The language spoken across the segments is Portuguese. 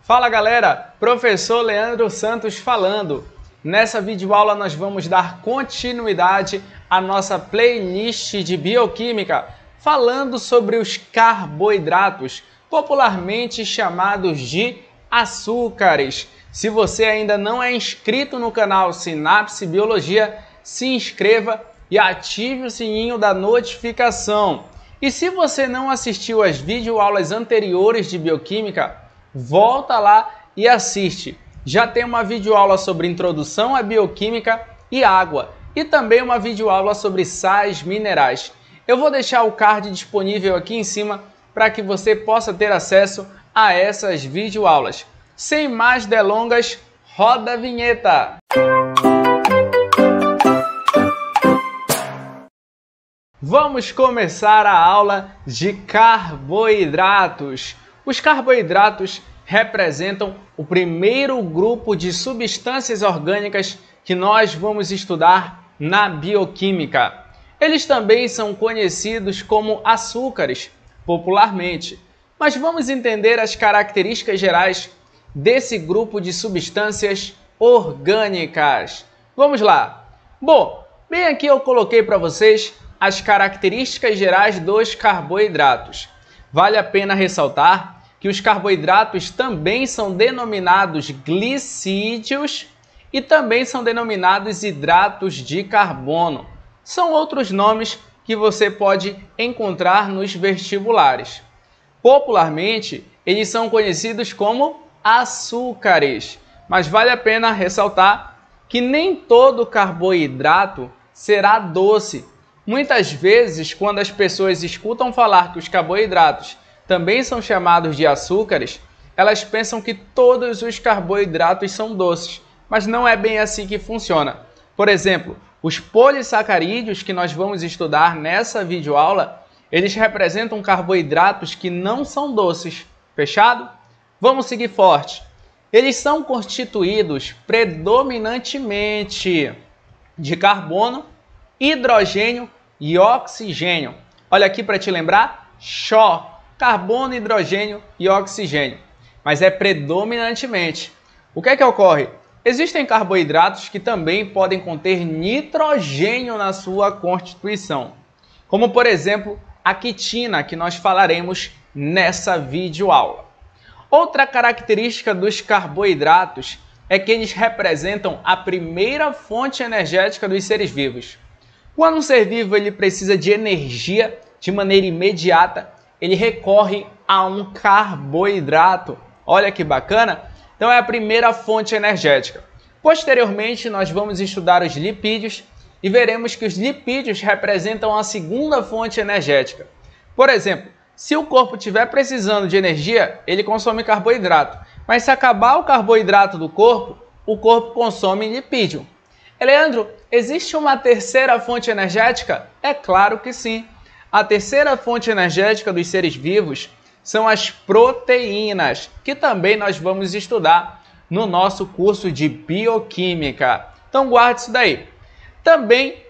Fala galera, professor Leandro Santos falando. Nessa videoaula nós vamos dar continuidade à nossa playlist de bioquímica, falando sobre os carboidratos, popularmente chamados de açúcares. Se você ainda não é inscrito no canal Sinapse Biologia, se inscreva e ative o sininho da notificação. E se você não assistiu às videoaulas anteriores de bioquímica, volta lá e assiste. Já tem uma videoaula sobre introdução à bioquímica e água e também uma videoaula sobre sais minerais. Eu vou deixar o card disponível aqui em cima para que você possa ter acesso a essas videoaulas. Sem mais delongas, roda a vinheta! Vamos começar a aula de carboidratos. Os carboidratos representam o primeiro grupo de substâncias orgânicas que nós vamos estudar na bioquímica. Eles também são conhecidos como açúcares, popularmente. Mas vamos entender as características gerais desse grupo de substâncias orgânicas. Vamos lá! Bom, bem aqui eu coloquei para vocês as características gerais dos carboidratos. Vale a pena ressaltar que os carboidratos também são denominados glicídios e também são denominados hidratos de carbono. São outros nomes que você pode encontrar nos vestibulares. Popularmente, eles são conhecidos como açúcares, mas vale a pena ressaltar que nem todo carboidrato será doce. Muitas vezes, quando as pessoas escutam falar que os carboidratos também são chamados de açúcares, elas pensam que todos os carboidratos são doces, mas não é bem assim que funciona. Por exemplo, os polissacarídeos que nós vamos estudar nessa videoaula, eles representam carboidratos que não são doces. Fechado? Vamos seguir forte. Eles são constituídos predominantemente de carbono, hidrogênio e oxigênio. Olha aqui para te lembrar, CHO, carbono, hidrogênio e oxigênio. Mas é predominantemente. O que é que ocorre? Existem carboidratos que também podem conter nitrogênio na sua constituição, como por exemplo a quitina, que nós falaremos nessa videoaula. Outra característica dos carboidratos é que eles representam a primeira fonte energética dos seres vivos. Quando um ser vivo ele precisa de energia de maneira imediata, ele recorre a um carboidrato. Olha que bacana! Então é a primeira fonte energética. Posteriormente, nós vamos estudar os lipídios e veremos que os lipídios representam a segunda fonte energética. Por exemplo, se o corpo estiver precisando de energia, ele consome carboidrato. Mas se acabar o carboidrato do corpo, o corpo consome lipídio. Leandro, existe uma terceira fonte energética? É claro que sim. A terceira fonte energética dos seres vivos são as proteínas, que também nós vamos estudar no nosso curso de bioquímica. Então guarde isso daí. Também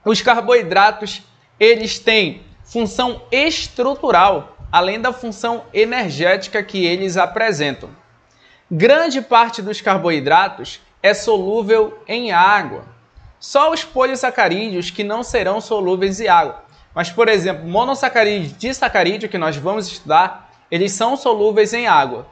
os carboidratos, eles têm função estrutural, além da função energética que eles apresentam. Grande parte dos carboidratos é solúvel em água. Só os polissacarídeos que não serão solúveis em água. Mas, por exemplo, monossacarídeo e disacarídeo, que nós vamos estudar, eles são solúveis em água.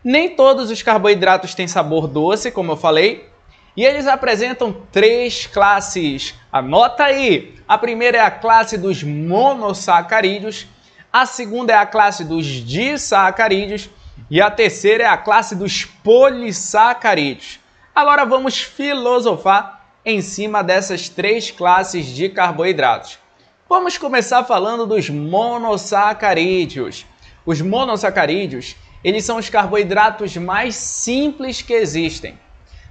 Nem todos os carboidratos têm sabor doce, como eu falei, e eles apresentam três classes. Anota aí! A primeira é a classe dos monossacarídeos, a segunda é a classe dos disacarídeos e a terceira é a classe dos polissacarídeos. Agora vamos filosofar em cima dessas três classes de carboidratos. Vamos começar falando dos monossacarídeos. Os monossacarídeos, eles são os carboidratos mais simples que existem.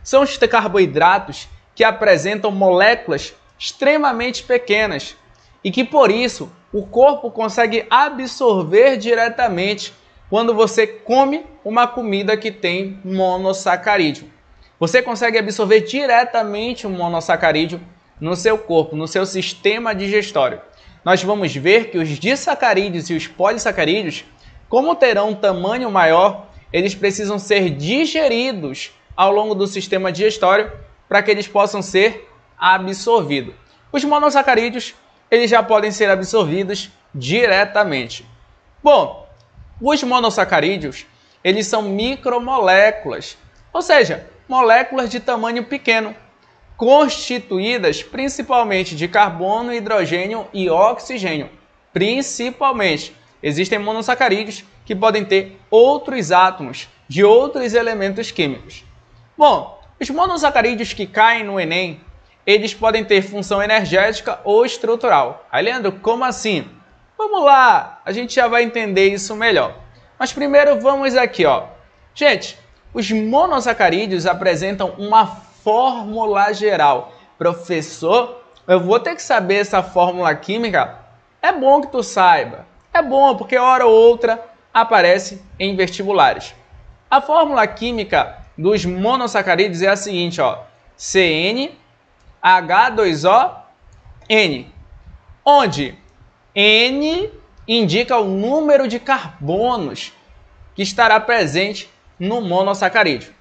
São os carboidratos que apresentam moléculas extremamente pequenas e que, por isso, o corpo consegue absorver diretamente quando você come uma comida que tem monossacarídeo. Você consegue absorver diretamente o monossacarídeo no seu corpo, no seu sistema digestório. Nós vamos ver que os disacarídeos e os polissacarídeos, como terão um tamanho maior, eles precisam ser digeridos ao longo do sistema digestório para que eles possam ser absorvidos. Os monossacarídeos, eles já podem ser absorvidos diretamente. Bom, os monossacarídeos, eles são micromoléculas, ou seja, moléculas de tamanho pequeno, constituídas principalmente de carbono, hidrogênio e oxigênio. Principalmente, existem monossacarídeos que podem ter outros átomos de outros elementos químicos. Bom, os monossacarídeos que caem no Enem, eles podem ter função energética ou estrutural. Aí, Leandro, como assim? Vamos lá, a gente já vai entender isso melhor. Mas primeiro vamos aqui, ó. Gente, os monossacarídeos apresentam uma fórmula geral. Professor, eu vou ter que saber essa fórmula química? É bom que tu saiba. É bom porque hora ou outra aparece em vestibulares. A fórmula química dos monossacarídeos é a seguinte, ó. CnH2O-N, onde N indica o número de carbonos que estará presente no monossacarídeo.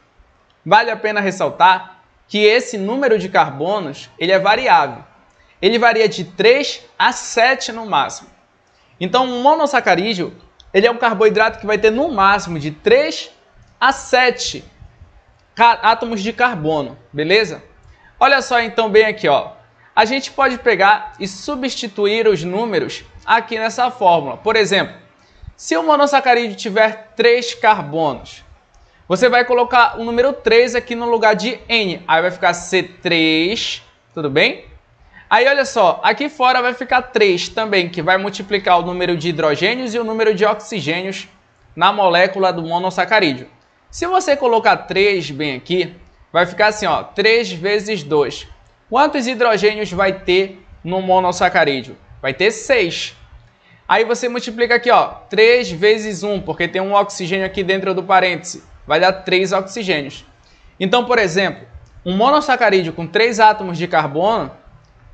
Vale a pena ressaltar que esse número de carbonos ele é variável. Ele varia de 3 a 7 no máximo. Então, um monossacarídeo ele é um carboidrato que vai ter no máximo de 3 a 7 átomos de carbono, beleza? Olha só então bem aqui, ó. A gente pode pegar e substituir os números aqui nessa fórmula. Por exemplo, se o monossacarídeo tiver 3 carbonos, você vai colocar o número 3 aqui no lugar de N. Aí vai ficar C3, tudo bem? Aí olha só, aqui fora vai ficar 3 também, que vai multiplicar o número de hidrogênios e o número de oxigênios na molécula do monossacarídeo. Se você colocar 3 bem aqui, vai ficar assim, ó, 3 vezes 2. Quantos hidrogênios vai ter no monossacarídeo? Vai ter 6. Aí você multiplica aqui, ó, 3 vezes 1, porque tem um oxigênio aqui dentro do parêntese. Vai dar 3 oxigênios. Então, por exemplo, um monossacarídeo com 3 átomos de carbono,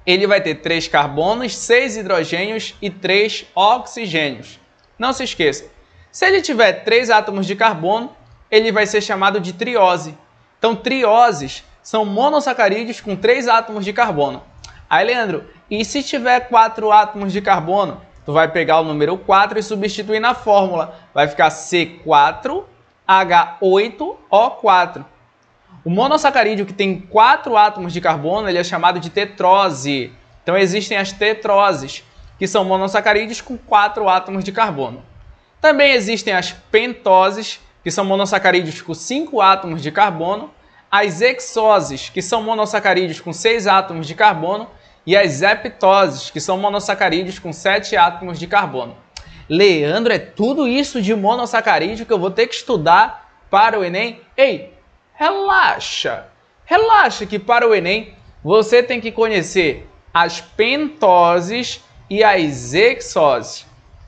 ele vai ter 3 carbonos, 6 hidrogênios e 3 oxigênios. Não se esqueça, se ele tiver 3 átomos de carbono, ele vai ser chamado de triose. Então, trioses são monossacarídeos com 3 átomos de carbono. Aí, Leandro, e se tiver 4 átomos de carbono? Tu vai pegar o número 4 e substituir na fórmula. Vai ficar C4H8O4. O monossacarídeo que tem 4 átomos de carbono, ele é chamado de tetrose. Então, existem as tetroses, que são monossacarídeos com 4 átomos de carbono. Também existem as pentoses, que são monossacarídeos com 5 átomos de carbono. As hexoses, que são monossacarídeos com 6 átomos de carbono. E as heptoses, que são monossacarídeos com 7 átomos de carbono. Leandro, é tudo isso de monossacarídeo que eu vou ter que estudar para o Enem? Ei, relaxa! Relaxa que para o Enem você tem que conhecer as pentoses e as hexoses.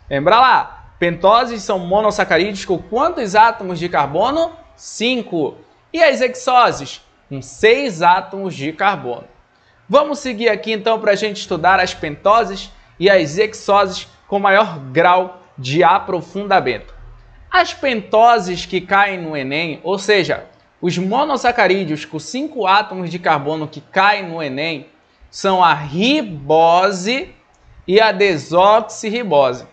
Lembra lá? Pentoses são monossacarídeos com quantos átomos de carbono? 5. E as hexoses? Com 6 átomos de carbono. Vamos seguir aqui então para a gente estudar as pentoses e as hexoses com maior grau de aprofundamento. As pentoses que caem no Enem, ou seja, os monossacarídeos com 5 átomos de carbono que caem no Enem, são a ribose e a desoxirribose.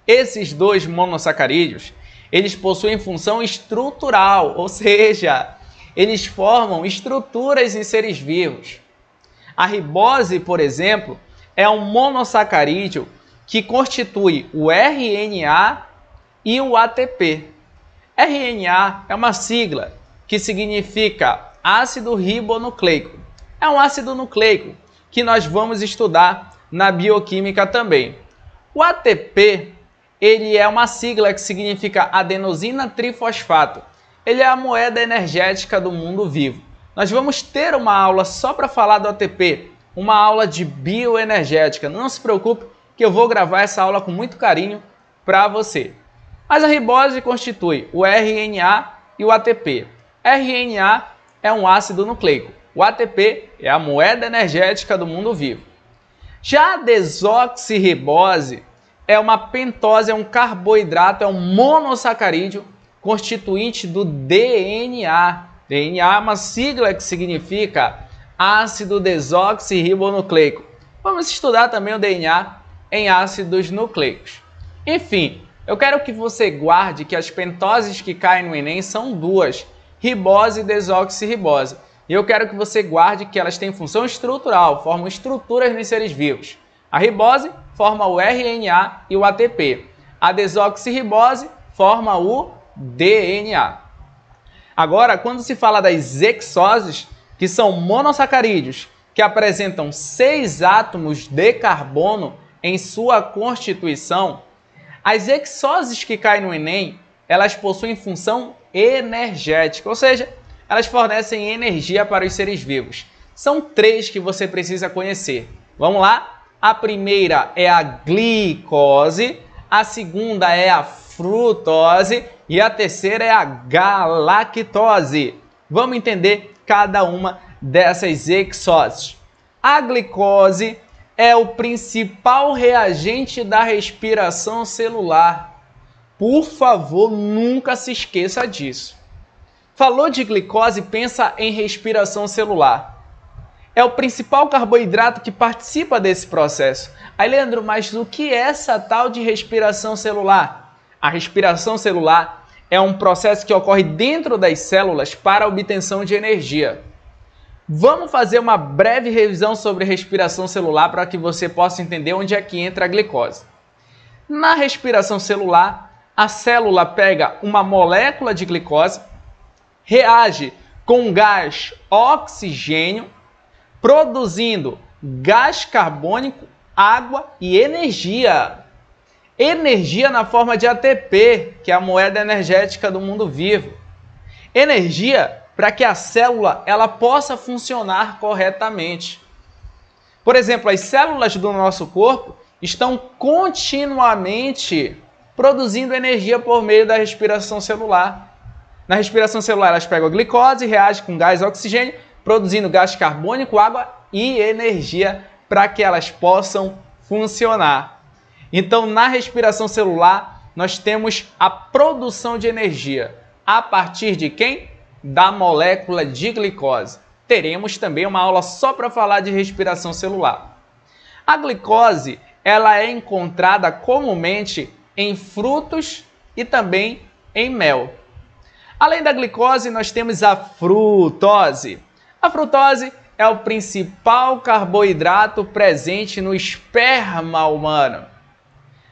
Esses dois monossacarídeos, eles possuem função estrutural, ou seja, eles formam estruturas em seres vivos. A ribose, por exemplo, é um monossacarídeo que constitui o RNA e o ATP. RNA é uma sigla que significa ácido ribonucleico. É um ácido nucleico que nós vamos estudar na bioquímica também. O ATP, ele é uma sigla que significa adenosina trifosfato. Ele é a moeda energética do mundo vivo. Nós vamos ter uma aula só para falar do ATP, uma aula de bioenergética. Não se preocupe que eu vou gravar essa aula com muito carinho para você. Mas a ribose constitui o RNA e o ATP. RNA é um ácido nucleico. O ATP é a moeda energética do mundo vivo. Já a desoxirribose é uma pentose, é um carboidrato, é um monossacarídeo constituinte do DNA. DNA é uma sigla que significa ácido desoxirribonucleico. Vamos estudar também o DNA em ácidos nucleicos. Enfim, eu quero que você guarde que as pentoses que caem no Enem são duas, ribose e desoxirribose. E eu quero que você guarde que elas têm função estrutural, formam estruturas nos seres vivos. A ribose forma o RNA e o ATP. A desoxirribose forma o DNA. Agora, quando se fala das hexoses, que são monossacarídeos, que apresentam 6 átomos de carbono em sua constituição, as hexoses que caem no Enem, elas possuem função energética, ou seja, elas fornecem energia para os seres vivos. São 3 que você precisa conhecer. Vamos lá? A primeira é a glicose, a segunda é a frutose e a terceira é a galactose. Vamos entender cada uma dessas hexoses. A glicose é o principal reagente da respiração celular. Por favor, nunca se esqueça disso. Falou de glicose, pensa em respiração celular. É o principal carboidrato que participa desse processo. Aí, Leandro, mas o que é essa tal de respiração celular? A respiração celular é um processo que ocorre dentro das células para a obtenção de energia. Vamos fazer uma breve revisão sobre respiração celular para que você possa entender onde é que entra a glicose. Na respiração celular, a célula pega uma molécula de glicose, reage com gás oxigênio, produzindo gás carbônico, água e energia. Energia na forma de ATP, que é a moeda energética do mundo vivo. Energia para que a célula ela possa funcionar corretamente. Por exemplo, as células do nosso corpo estão continuamente produzindo energia por meio da respiração celular. Na respiração celular, elas pegam a glicose, reagem com gás oxigênio, produzindo gás carbônico, água e energia para que elas possam funcionar. Então, na respiração celular, nós temos a produção de energia. A partir de quem? Da molécula de glicose. Teremos também uma aula só para falar de respiração celular. A glicose, ela é encontrada comumente em frutos e também em mel. Além da glicose, nós temos a frutose. A frutose é o principal carboidrato presente no esperma humano.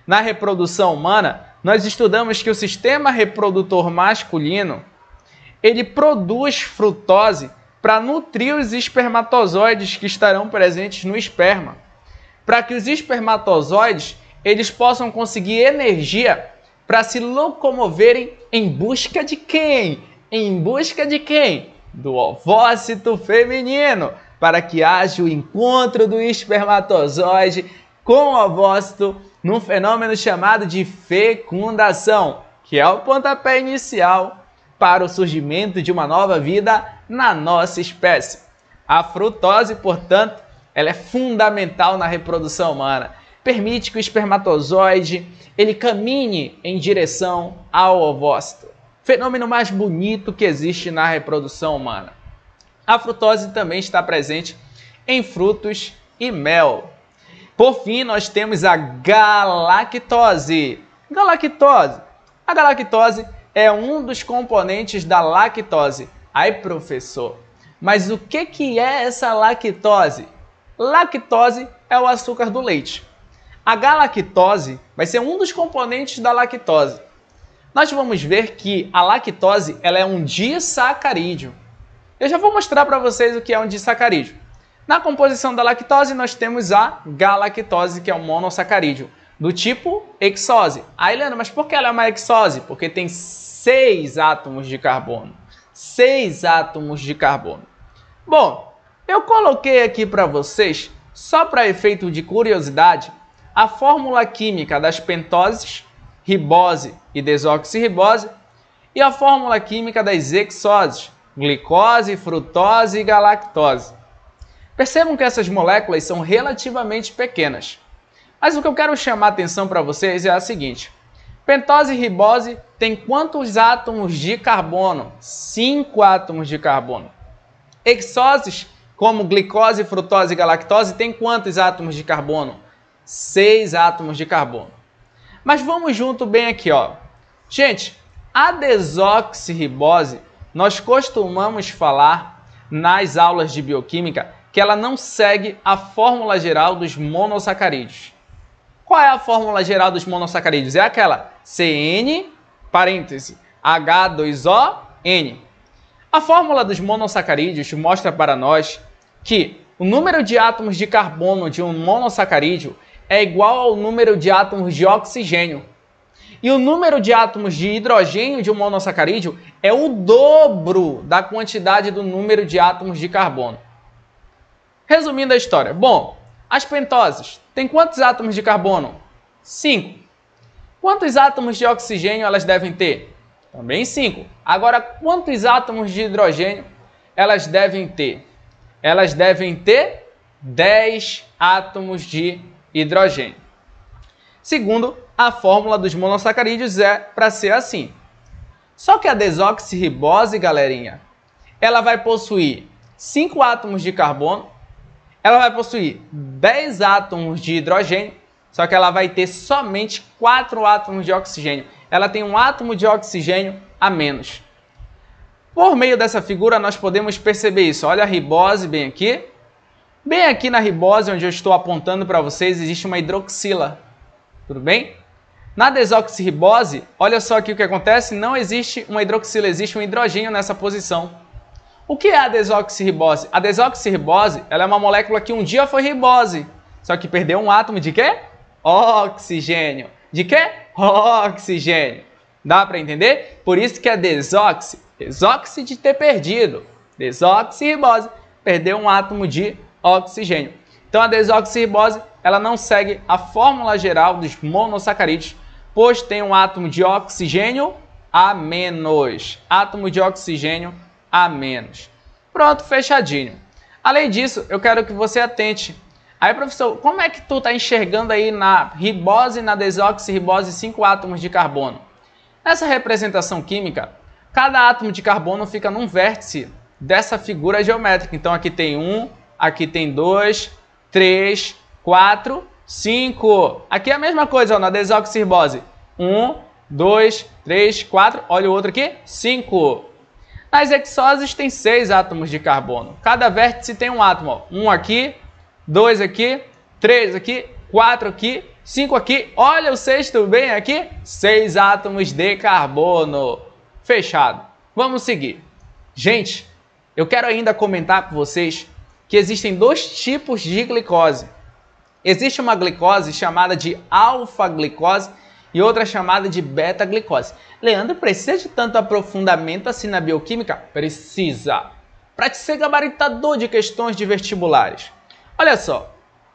Na reprodução humana, nós estudamos que o sistema reprodutor masculino ele produz frutose para nutrir os espermatozoides que estarão presentes no esperma, para que os espermatozoides eles possam conseguir energia para se locomoverem em busca de quem? Em busca de quem? Do ovócito feminino, para que haja o encontro do espermatozoide com o ovócito num fenômeno chamado de fecundação, que é o pontapé inicial para o surgimento de uma nova vida na nossa espécie. A frutose, portanto, ela é fundamental na reprodução humana. Permite que o espermatozoide ele caminhe em direção ao ovócito. Fenômeno mais bonito que existe na reprodução humana. A frutose também está presente em frutos e mel. Por fim, nós temos a galactose. A galactose é um dos componentes da lactose. Ai, professor, mas o que é essa lactose? Lactose é o açúcar do leite. A galactose vai ser um dos componentes da lactose. Nós vamos ver que a lactose ela é um disacarídeo. Eu já vou mostrar para vocês o que é um disacarídeo. Na composição da lactose, nós temos a galactose, que é um monossacarídeo, do tipo hexose. Aí, Leandro, mas por que ela é uma hexose? Porque tem 6 átomos de carbono. 6 átomos de carbono. Bom, eu coloquei aqui para vocês, só para efeito de curiosidade, a fórmula química das pentoses, ribose e desoxirribose, e a fórmula química das hexoses, glicose, frutose e galactose. Percebam que essas moléculas são relativamente pequenas. Mas o que eu quero chamar a atenção para vocês é a seguinte. Pentose e ribose tem quantos átomos de carbono? 5 átomos de carbono. Hexoses, como glicose, frutose e galactose, tem quantos átomos de carbono? 6 átomos de carbono. Mas vamos junto bem aqui, ó. Gente, a desoxirribose, nós costumamos falar nas aulas de bioquímica que ela não segue a fórmula geral dos monossacarídeos. Qual é a fórmula geral dos monossacarídeos? É aquela CN, parêntese, H2ON. A fórmula dos monossacarídeos mostra para nós que o número de átomos de carbono de um monossacarídeo é igual ao número de átomos de oxigênio. E o número de átomos de hidrogênio de um monossacarídeo é o dobro da quantidade do número de átomos de carbono. Resumindo a história. Bom, as pentoses têm quantos átomos de carbono? 5. Quantos átomos de oxigênio elas devem ter? Também 5. Agora, quantos átomos de hidrogênio elas devem ter? Elas devem ter 10 átomos de hidrogênio. Segundo, a fórmula dos monossacarídeos é para ser assim. Só que a desoxirribose, galerinha, ela vai possuir 5 átomos de carbono, ela vai possuir 10 átomos de hidrogênio, só que ela vai ter somente 4 átomos de oxigênio. Ela tem um átomo de oxigênio a menos. Por meio dessa figura, nós podemos perceber isso. Olha a ribose bem aqui. Bem aqui na ribose, onde eu estou apontando para vocês, existe uma hidroxila. Tudo bem? Na desoxirribose, olha só aqui o que acontece. Não existe uma hidroxila, existe um hidrogênio nessa posição. O que é a desoxirribose? A desoxirribose ela é uma molécula que um dia foi ribose, só que perdeu um átomo de quê? Oxigênio. De quê? Oxigênio. Dá para entender? Por isso que é desoxi. Desoxi de ter perdido. Desoxirribose. Perdeu um átomo de oxigênio. Então a desoxirribose ela não segue a fórmula geral dos monossacarídeos, pois tem um átomo de oxigênio a menos. Átomo de oxigênio a menos. Pronto, fechadinho. Além disso, eu quero que você atente. Aí, professor, como é que tu está enxergando aí na ribose e na desoxirribose 5 átomos de carbono? Nessa representação química, cada átomo de carbono fica num vértice dessa figura geométrica. Então, aqui tem 1, aqui tem 2, 3, 4, 5. Aqui é a mesma coisa, ó, na desoxirribose. 1, 2, 3, 4. Olha o outro aqui, 5. Nas hexoses tem 6 átomos de carbono. Cada vértice tem um átomo. Ó. 1 aqui, 2 aqui, 3 aqui, 4 aqui, 5 aqui. Olha o sexto bem aqui. 6 átomos de carbono. Fechado. Vamos seguir. Gente, eu quero ainda comentar com vocês que existem 2 tipos de glicose. Existe uma glicose chamada de alfa-glicose e outra chamada de beta-glicose. Leandro, precisa de tanto aprofundamento assim na bioquímica? Precisa. Para ser gabaritador de questões de vestibulares. Olha só,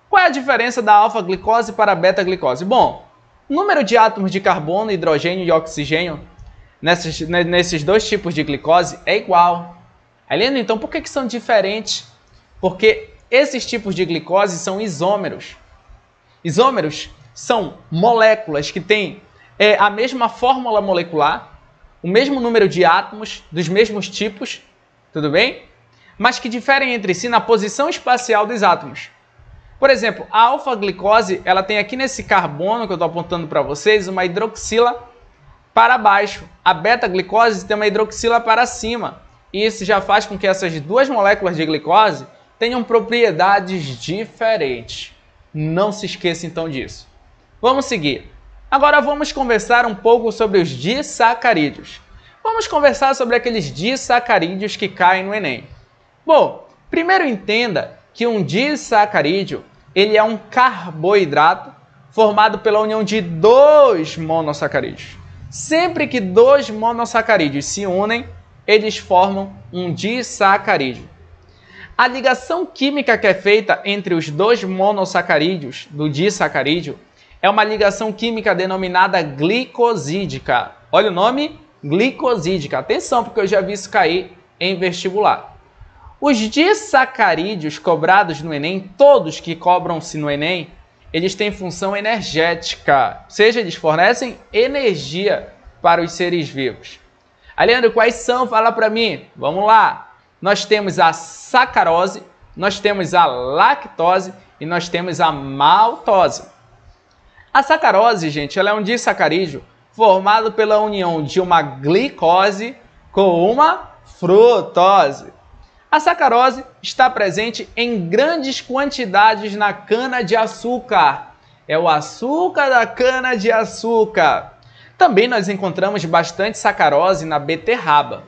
qual é a diferença da alfa-glicose para a beta-glicose? Bom, o número de átomos de carbono, hidrogênio e oxigênio nesses 2 tipos de glicose é igual. Aí, Leandro, então por que são diferentes? Porque esses tipos de glicose são isômeros. Isômeros são moléculas que têm a mesma fórmula molecular, o mesmo número de átomos, dos mesmos tipos, tudo bem? Mas que diferem entre si na posição espacial dos átomos. Por exemplo, a alfa-glicose, ela tem aqui nesse carbono que eu estou apontando para vocês, uma hidroxila para baixo. A beta-glicose tem uma hidroxila para cima. E isso já faz com que essas 2 moléculas de glicose tenham propriedades diferentes. Não se esqueça então disso. Vamos seguir. Agora vamos conversar um pouco sobre os disacarídeos. Vamos conversar sobre aqueles disacarídeos que caem no Enem. Bom, primeiro entenda que um disacarídeo ele é um carboidrato formado pela união de 2 monossacarídeos. Sempre que 2 monossacarídeos se unem, eles formam um disacarídeo. A ligação química que é feita entre os 2 monossacarídeos do disacarídeo é uma ligação química denominada glicosídica. Olha o nome, glicosídica. Atenção, porque eu já vi isso cair em vestibular. Os disacarídeos cobrados no Enem, todos que cobram-se no Enem, eles têm função energética, ou seja, eles fornecem energia para os seres vivos. Leandro, quais são? Fala para mim. Vamos lá. Nós temos a sacarose, nós temos a lactose e nós temos a maltose. A sacarose, gente, ela é um disacarídeo formado pela união de uma glicose com uma frutose. A sacarose está presente em grandes quantidades na cana-de-açúcar. É o açúcar da cana-de-açúcar. Também nós encontramos bastante sacarose na beterraba.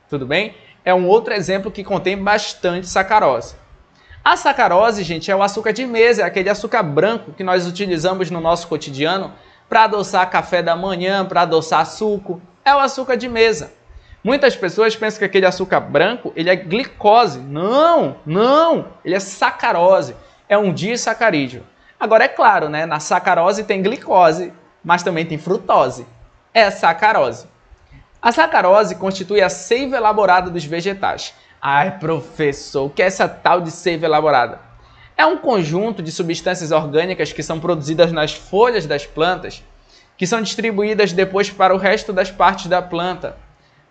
Tudo bem? É um outro exemplo que contém bastante sacarose. A sacarose, gente, é o açúcar de mesa, é aquele açúcar branco que nós utilizamos no nosso cotidiano para adoçar café da manhã, para adoçar suco. É o açúcar de mesa. Muitas pessoas pensam que aquele açúcar branco ele é glicose. Não, ele é sacarose. É um disacarídeo. Agora, é claro, né? Na sacarose tem glicose, mas também tem frutose. É sacarose. A sacarose constitui a seiva elaborada dos vegetais. Ai, professor, o que é essa tal de seiva elaborada? É um conjunto de substâncias orgânicas que são produzidas nas folhas das plantas, que são distribuídas depois para o resto das partes da planta,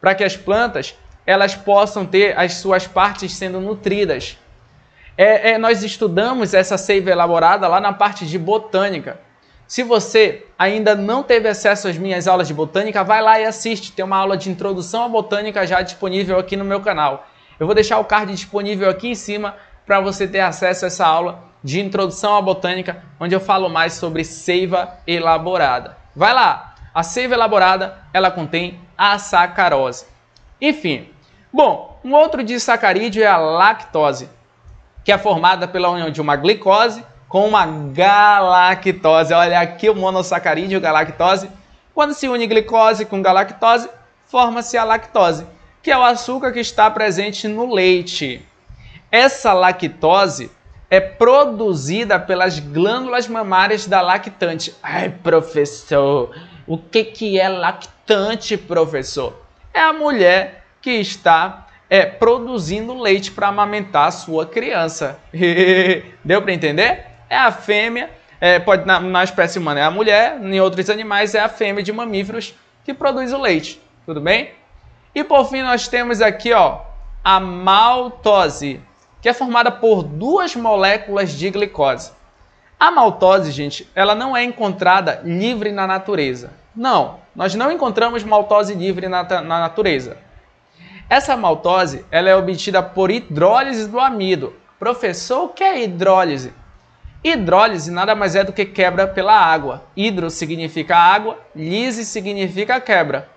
para que as plantas elas possam ter as suas partes sendo nutridas. Nós estudamos essa seiva elaborada lá na parte de botânica. Se você ainda não teve acesso às minhas aulas de botânica, vai lá e assiste. Tem uma aula de introdução à botânica já disponível aqui no meu canal. Eu vou deixar o card disponível aqui em cima para você ter acesso a essa aula de introdução à botânica, onde eu falo mais sobre seiva elaborada. Vai lá! A seiva elaborada, ela contém a sacarose. Enfim, bom, um outro disacarídeo é a lactose, que é formada pela união de uma glicose com uma galactose. Olha aqui o monossacarídeo, galactose. Quando se une glicose com galactose, forma-se a lactose, que é o açúcar que está presente no leite. Essa lactose é produzida pelas glândulas mamárias da lactante. Ai, professor, o que é lactante, professor? É a mulher que está produzindo leite para amamentar a sua criança. Deu para entender? É a fêmea, na espécie humana é a mulher, em outros animais é a fêmea de mamíferos que produz o leite. Tudo bem? E por fim nós temos aqui a maltose, que é formada por duas moléculas de glicose. A maltose, gente, ela não é encontrada livre na natureza. Não, nós não encontramos maltose livre na natureza. Essa maltose ela é obtida por hidrólise do amido. Professor, o que é hidrólise? Hidrólise nada mais é do que quebra pela água. Hidro significa água, lise significa quebra.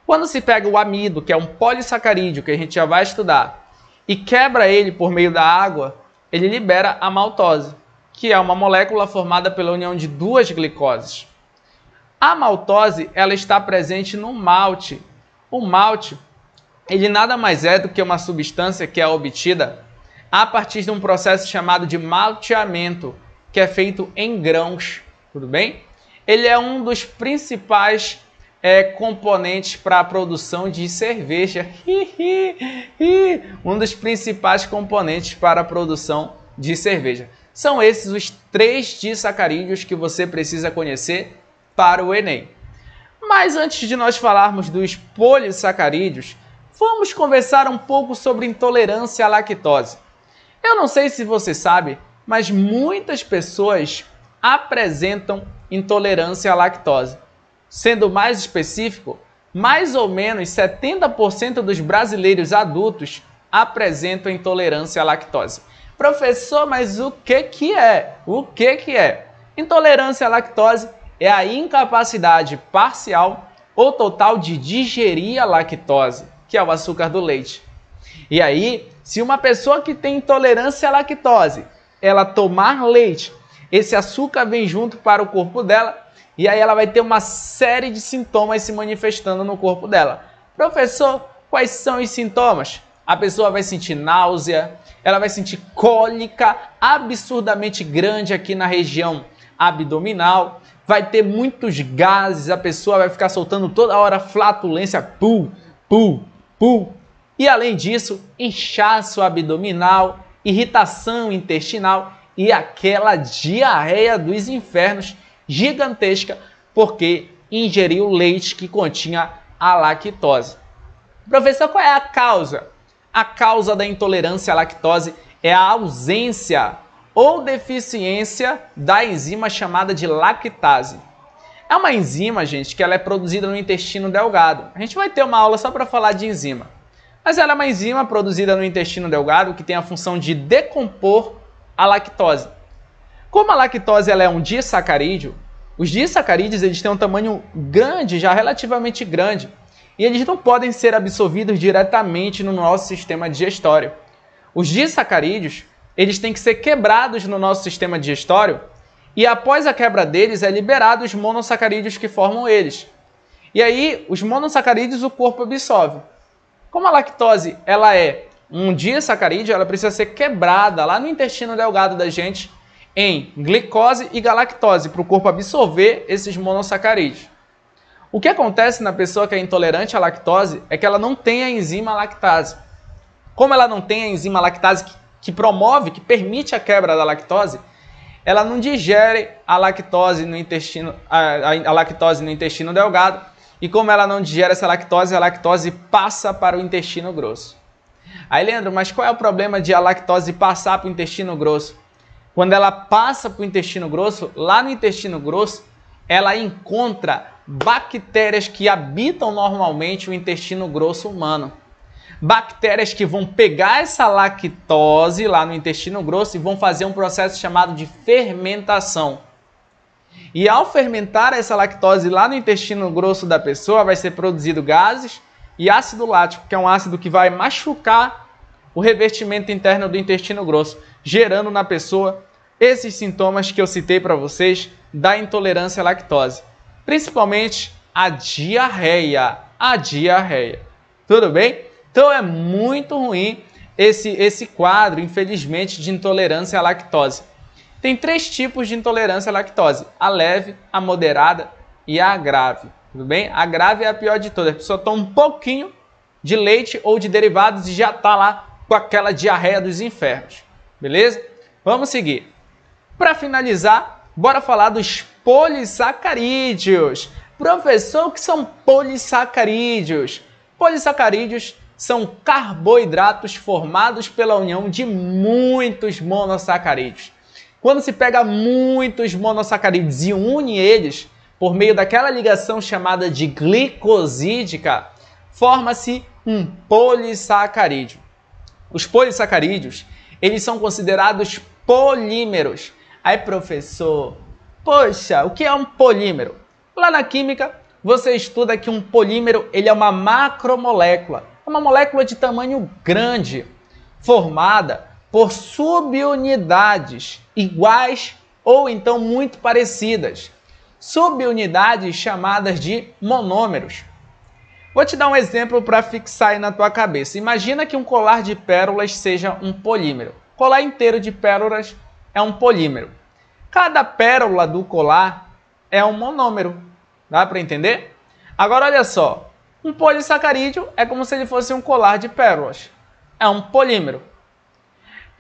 Quando se pega o amido, que é um polissacarídeo, que a gente já vai estudar, e quebra ele por meio da água, ele libera a maltose, que é uma molécula formada pela união de duas glicoses. A maltose ela está presente no malte. O malte ele nada mais é do que uma substância que é obtida a partir de um processo chamado de malteamento, que é feito em grãos. Tudo bem? Ele é um dos principais componentes para a produção de cerveja. Um dos principais componentes para a produção de cerveja. São esses os 3 disacarídeos que você precisa conhecer para o Enem. Mas antes de nós falarmos dos polissacarídeos, vamos conversar um pouco sobre intolerância à lactose. Eu não sei se você sabe, mas muitas pessoas apresentam intolerância à lactose. Sendo mais específico, mais ou menos 70% dos brasileiros adultos apresentam intolerância à lactose. Professor, mas o que é? O que é? Intolerância à lactose é a incapacidade parcial ou total de digerir a lactose, que é o açúcar do leite. E aí, se uma pessoa que tem intolerância à lactose, ela tomar leite, esse açúcar vem junto para o corpo dela e aí ela vai ter uma série de sintomas se manifestando no corpo dela. Professor, quais são os sintomas? A pessoa vai sentir náusea, ela vai sentir cólica absurdamente grande aqui na região abdominal, vai ter muitos gases, a pessoa vai ficar soltando toda hora flatulência, pu, pu, pu. E além disso, inchaço abdominal, irritação intestinal e aquela diarreia dos infernos gigantesca porque ingeriu leite que continha a lactose. Professor, qual é a causa? A causa da intolerância à lactose é a ausência ou deficiência da enzima chamada de lactase. É uma enzima, gente, que ela é produzida no intestino delgado. A gente vai ter uma aula só para falar de enzima. Mas ela é uma enzima produzida no intestino delgado que tem a função de decompor a lactose. Como a lactose ela é um disacarídeo, os disacarídeos eles têm um tamanho grande, já relativamente grande, e eles não podem ser absorvidos diretamente no nosso sistema digestório. Os disacarídeos eles têm que ser quebrados no nosso sistema digestório e após a quebra deles é liberado os monossacarídeos que formam eles. E aí, os monossacarídeos o corpo absorve. Como a lactose ela é um disacarídeo, ela precisa ser quebrada lá no intestino delgado da gente em glicose e galactose para o corpo absorver esses monossacarídeos. O que acontece na pessoa que é intolerante à lactose é que ela não tem a enzima lactase. Como ela não tem a enzima lactase que promove, que permite a quebra da lactose, ela não digere a lactose no intestino, a lactose no intestino delgado, e como ela não digere essa lactose, a lactose passa para o intestino grosso. Aí, Leandro, mas qual é o problema de a lactose passar para o intestino grosso? Quando ela passa para o intestino grosso, lá no intestino grosso, ela encontra bactérias que habitam normalmente o intestino grosso humano. Bactérias que vão pegar essa lactose lá no intestino grosso e vão fazer um processo chamado de fermentação. E ao fermentar essa lactose lá no intestino grosso da pessoa, vai ser produzido gases e ácido lático, que é um ácido que vai machucar o revestimento interno do intestino grosso, gerando na pessoa esses sintomas que eu citei para vocês da intolerância à lactose. Principalmente a diarreia. Tudo bem? Então é muito ruim esse quadro, infelizmente, de intolerância à lactose. Tem 3 tipos de intolerância à lactose: a leve, a moderada e a grave. Tudo bem? A grave é a pior de todas. A pessoa toma um pouquinho de leite ou de derivados e já está lá com aquela diarreia dos infernos. Beleza? Vamos seguir. Para finalizar, bora falar dos polissacarídeos. Professor, o que são polissacarídeos? Polissacarídeos são carboidratos formados pela união de muitos monossacarídeos. Quando se pega muitos monossacarídeos e une eles por meio daquela ligação chamada de glicosídica, forma-se um polissacarídeo. Os polissacarídeos, eles são considerados polímeros. Aí, professor, poxa, o que é um polímero? Lá na química, você estuda que um polímero ele é uma macromolécula, uma molécula de tamanho grande, formada por subunidades iguais ou então muito parecidas. Subunidades chamadas de monômeros. Vou te dar um exemplo para fixar aí na tua cabeça. Imagina que um colar de pérolas seja um polímero. O colar inteiro de pérolas é um polímero. Cada pérola do colar é um monômero. Dá para entender? Agora olha só. Um polissacarídeo é como se ele fosse um colar de pérolas. É um polímero.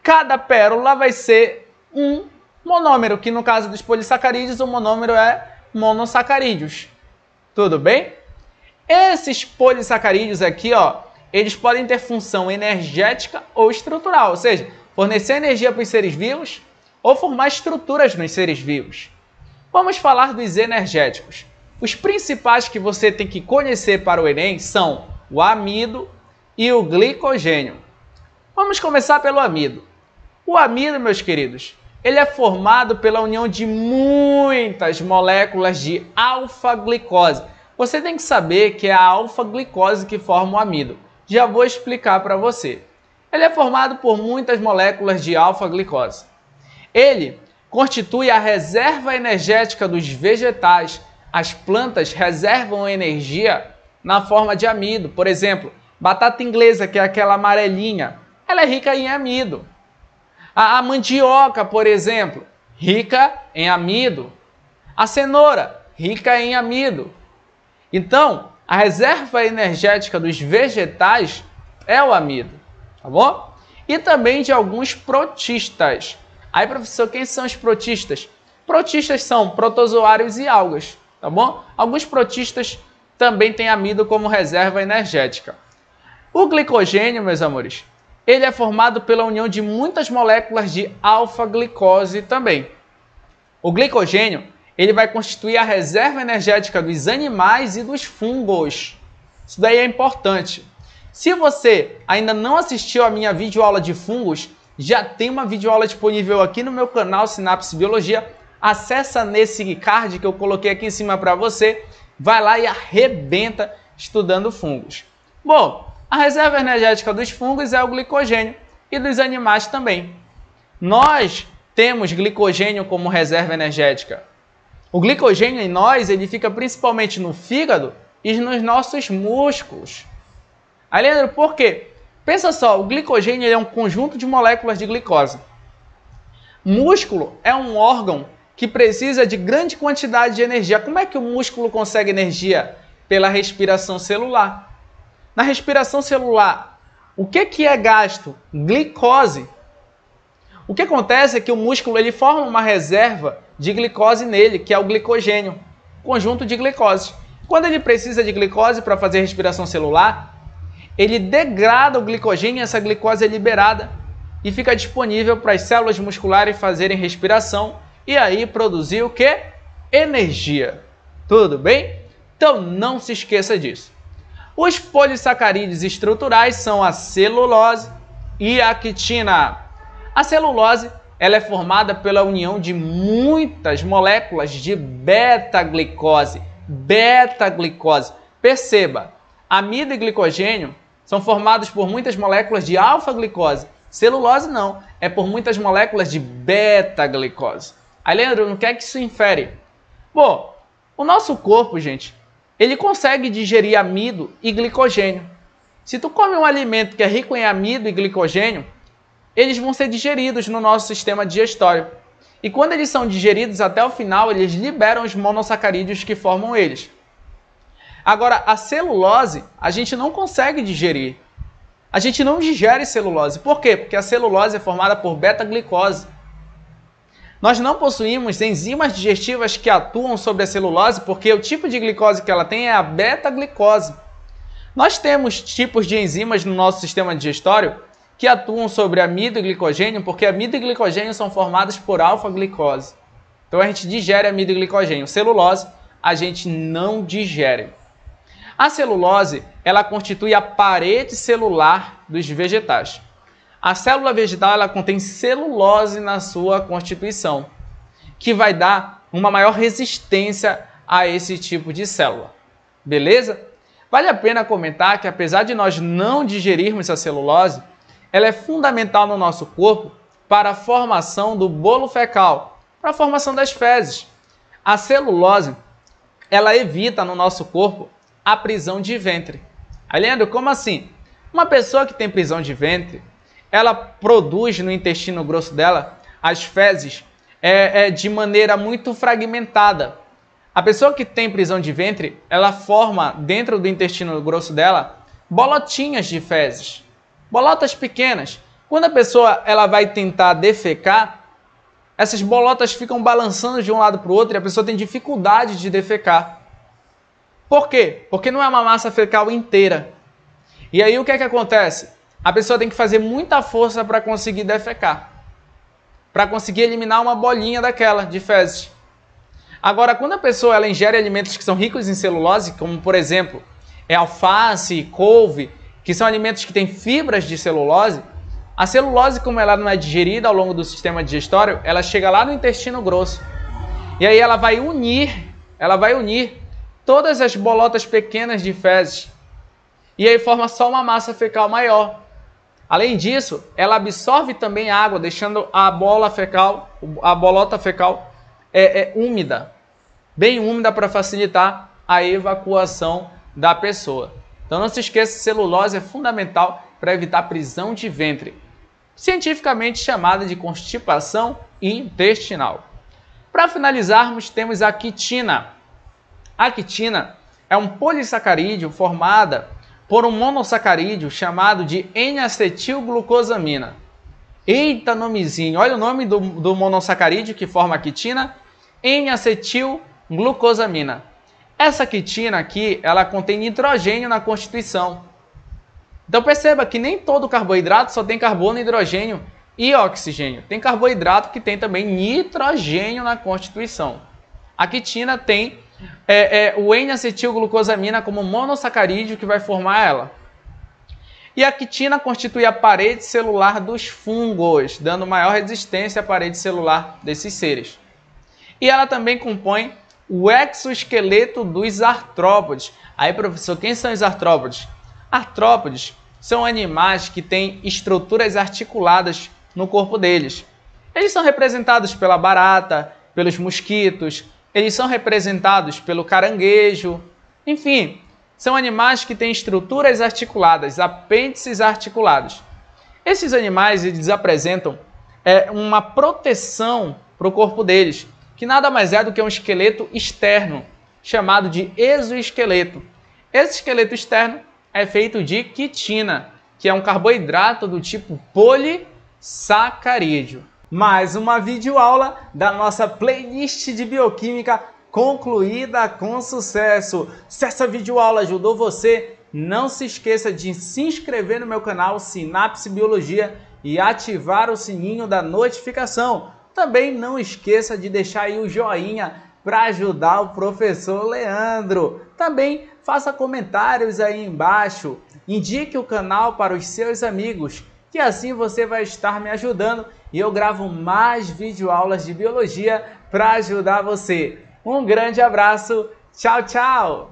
Cada pérola vai ser um monômero, que no caso dos polissacarídeos, o monômero é monossacarídeos. Tudo bem? Esses polissacarídeos aqui, ó, eles podem ter função energética ou estrutural, ou seja, fornecer energia para os seres vivos ou formar estruturas nos seres vivos. Vamos falar dos energéticos. Os principais que você tem que conhecer para o Enem são o amido e o glicogênio. Vamos começar pelo amido. O amido, meus queridos, ele é formado pela união de muitas moléculas de alfa-glicose. Você tem que saber que é a alfa-glicose que forma o amido. Já vou explicar para você. Ele é formado por muitas moléculas de alfa-glicose. Ele constitui a reserva energética dos vegetais. As plantas reservam energia na forma de amido. Por exemplo, batata inglesa, que é aquela amarelinha, ela é rica em amido. A mandioca, por exemplo, rica em amido. A cenoura, rica em amido. Então, a reserva energética dos vegetais é o amido, tá bom? E também de alguns protistas. Aí, professor, quem são os protistas? Protistas são protozoários e algas, tá bom? Alguns protistas também têm amido como reserva energética. O glicogênio, meus amores, ele é formado pela união de muitas moléculas de alfa-glicose também. O glicogênio, ele vai constituir a reserva energética dos animais e dos fungos. Isso daí é importante. Se você ainda não assistiu a minha videoaula de fungos, já tem uma videoaula disponível aqui no meu canal Sinapse Biologia. Acessa nesse card que eu coloquei aqui em cima para você. Vai lá e arrebenta estudando fungos. Bom, a reserva energética dos fungos é o glicogênio e dos animais também. Nós temos glicogênio como reserva energética. O glicogênio em nós, ele fica principalmente no fígado e nos nossos músculos. Aí, Leandro, por quê? Pensa só, o glicogênio é um conjunto de moléculas de glicose. Músculo é um órgão que precisa de grande quantidade de energia. Como é que o músculo consegue energia? Pela respiração celular. Na respiração celular, o que é gasto? Glicose. O que acontece é que o músculo ele forma uma reserva de glicose nele, que é o glicogênio, conjunto de glicose. Quando ele precisa de glicose para fazer respiração celular, ele degrada o glicogênio e essa glicose é liberada e fica disponível para as células musculares fazerem respiração e aí produzir o que? Energia. Tudo bem? Então não se esqueça disso. Os polissacarídeos estruturais são a celulose e a quitina. A celulose ela é formada pela união de muitas moléculas de beta-glicose. Beta-glicose. Perceba, amido e glicogênio são formados por muitas moléculas de alfa-glicose. Celulose não, é por muitas moléculas de beta-glicose. Aí, Leandro, no que é que isso infere? Bom, o nosso corpo, gente, ele consegue digerir amido e glicogênio. Se tu come um alimento que é rico em amido e glicogênio, eles vão ser digeridos no nosso sistema digestório. E quando eles são digeridos até o final, eles liberam os monossacarídeos que formam eles. Agora, a celulose, a gente não consegue digerir. A gente não digere celulose. Por quê? Porque a celulose é formada por beta-glicose. Nós não possuímos enzimas digestivas que atuam sobre a celulose, porque o tipo de glicose que ela tem é a beta-glicose. Nós temos tipos de enzimas no nosso sistema digestório que atuam sobre amido e glicogênio, porque amido e glicogênio são formados por alfa-glicose. Então a gente digere amido e glicogênio. Celulose, a gente não digere. A celulose, ela constitui a parede celular dos vegetais. A célula vegetal, ela contém celulose na sua constituição, que vai dar uma maior resistência a esse tipo de célula. Beleza? Vale a pena comentar que apesar de nós não digerirmos a celulose, ela é fundamental no nosso corpo para a formação do bolo fecal, para a formação das fezes. A celulose, ela evita no nosso corpo a prisão de ventre. Aí, Leandro, como assim? Uma pessoa que tem prisão de ventre, ela produz no intestino grosso dela as fezes de maneira muito fragmentada. A pessoa que tem prisão de ventre, ela forma dentro do intestino grosso dela bolotinhas de fezes, bolotas pequenas. Quando a pessoa ela vai tentar defecar, essas bolotas ficam balançando de um lado para o outro e a pessoa tem dificuldade de defecar. Por quê? Porque não é uma massa fecal inteira. E aí o que é que acontece? A pessoa tem que fazer muita força para conseguir defecar, para conseguir eliminar uma bolinha daquela de fezes. Agora, quando a pessoa ela ingere alimentos que são ricos em celulose, como por exemplo, alface, couve, que são alimentos que têm fibras de celulose, a celulose, como ela não é digerida ao longo do sistema digestório, ela chega lá no intestino grosso. E aí ela vai unir todas as bolotas pequenas de fezes. E aí forma só uma massa fecal maior. Além disso, ela absorve também água, deixando a bolota fecal úmida, bem úmida para facilitar a evacuação da pessoa. Então não se esqueça, celulose é fundamental para evitar prisão de ventre, cientificamente chamada de constipação intestinal. Para finalizarmos, temos a quitina. A quitina é um polissacarídeo formada por um monossacarídeo chamado de N-acetilglucosamina. Eita nomezinho, olha o nome do monossacarídeo que forma a quitina, N-acetilglucosamina. Essa quitina aqui, ela contém nitrogênio na constituição. Então perceba que nem todo carboidrato só tem carbono, hidrogênio e oxigênio. Tem carboidrato que tem também nitrogênio na constituição. A quitina tem o N-acetilglucosamina como monossacarídeo que vai formar ela. E a quitina constitui a parede celular dos fungos, dando maior resistência à parede celular desses seres. E ela também compõe o exoesqueleto dos artrópodes. Aí, professor, quem são os artrópodes? Artrópodes são animais que têm estruturas articuladas no corpo deles. Eles são representados pela barata, pelos mosquitos, eles são representados pelo caranguejo, enfim, são animais que têm estruturas articuladas, apêndices articulados. Esses animais eles apresentam uma proteção para o corpo deles, que nada mais é do que um esqueleto externo, chamado de exoesqueleto. Esse esqueleto externo é feito de quitina, que é um carboidrato do tipo polissacarídeo. Mais uma videoaula da nossa playlist de bioquímica concluída com sucesso. Se essa videoaula ajudou você, não se esqueça de se inscrever no meu canal Sinapse Biologia e ativar o sininho da notificação. Também não esqueça de deixar aí o joinha para ajudar o professor Leandro. Também faça comentários aí embaixo. Indique o canal para os seus amigos, que assim você vai estar me ajudando e eu gravo mais videoaulas de biologia para ajudar você. Um grande abraço, tchau, tchau!